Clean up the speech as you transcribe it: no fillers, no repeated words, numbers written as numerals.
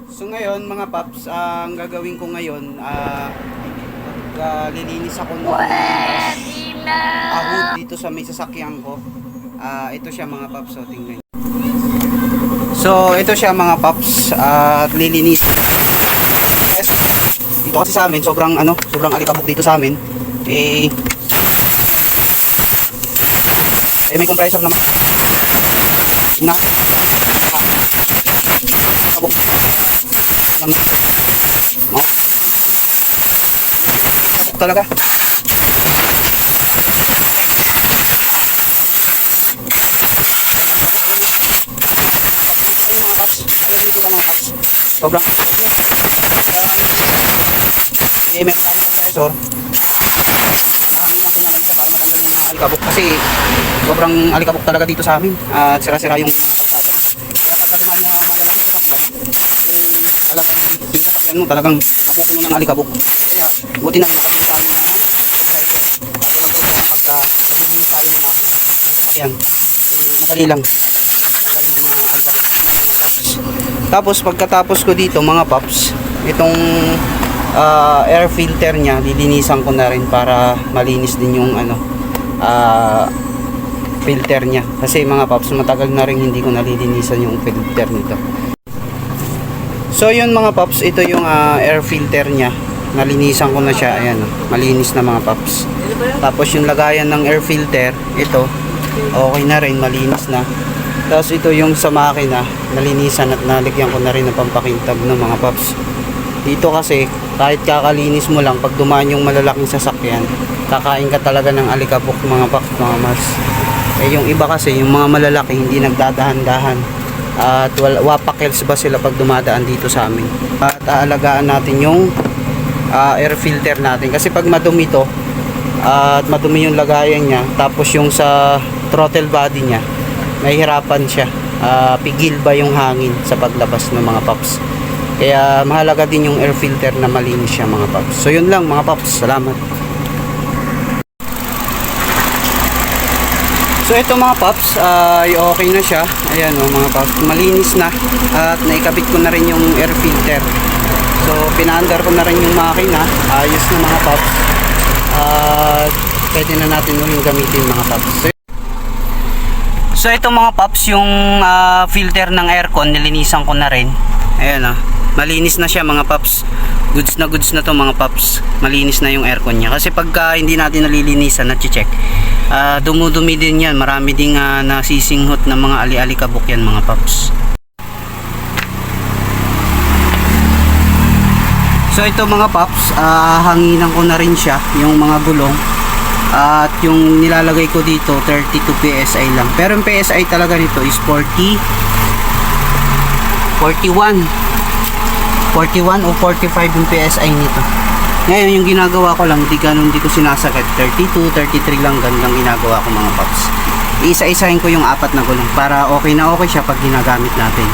So ngayon mga paps, ang gagawin ko ngayon, lilinis ako ng ahod dito sa may sasakyan ko. Ito siya mga paps, so tingnan. So ito siya mga paps, at lilinis. Dito kasi sa amin, sobrang alikabok dito sa amin. May compressor naman. Na. Kabok. Oh. Talaga. Sobrang gamer tayong compressor. Nahanginan ko na lang siya para matanggal yung mga alikabok kasi sobrang alikabok talaga dito sa amin at sira-sira yung mga kalsada. Kaya pagka dumaan yung malalaki sa sakyan, talagang yung sasakyan mo talagang mapupuno ng alikabok. Kaya buti na lang nakabili tayo ng compressor. Pagka naglilinis tayo ng sasakyan, madali lang tanggalin yung mga alikabok. Tapos pagkatapos ko dito mga paps, itong air filter niya lilinisan ko na rin para malinis din yung filter niya, kasi mga paps matagal na rin hindi ko nalilinisan yung filter nito. So yun mga paps, ito yung air filter niya, nalinisan ko na siya. Ayan, malinis na mga paps. Tapos yung lagayan ng air filter, ito okay na rin, malinis na. Tapos ito yung sa makina, nalinisan at naligyan ko na rin ng pampakintab ng mga paps. Dito kasi kahit kakalinis mo lang, pag dumaan yung malalaking sasakyan, kakain ka talaga ng alikabok mga paps, mga mars. Yung iba kasi, yung mga malalaki hindi nagdadahan-dahan at wapakels ba sila pag dumadaan dito sa amin. At aalagaan natin yung air filter natin, kasi pag madumi to at madumi yung lagayan niya, tapos yung sa throttle body niya, nahihirapan siya, pigil ba yung hangin sa paglabas ng mga paps. Kaya mahalaga din yung air filter na malinis siya mga paps. So yun lang mga paps, salamat. So ito mga paps, ay okay na siya. Ayan mga paps, malinis na at naikabit ko na rin yung air filter. So pinaandar ko na rin yung makina, ayos na mga paps. Pwede na natin yung gamitin mga paps. So ito mga paps, yung filter ng aircon nilinisan ko na rin. Ayan malinis na siya mga paps. Goods na to mga paps. Malinis na yung aircon niya. Kasi pagka hindi natin nalilinisan, na-check, dumudumi din yan. Marami ding nasisinghot na mga ali-alikabok yan mga paps. So ito mga paps, hanginan ko na rin siya, yung mga gulong. At yung nilalagay ko dito 32 PSI lang. Pero yung PSI talaga nito is 41 o 45 yung PSI nito. Ngayon yung ginagawa ko lang, hindi ko sinasagad, 32, 33 lang, ganun ginagawa ko mga paps. Isa-isahin ko yung apat na gulong para okay na okay siya pag ginagamit natin.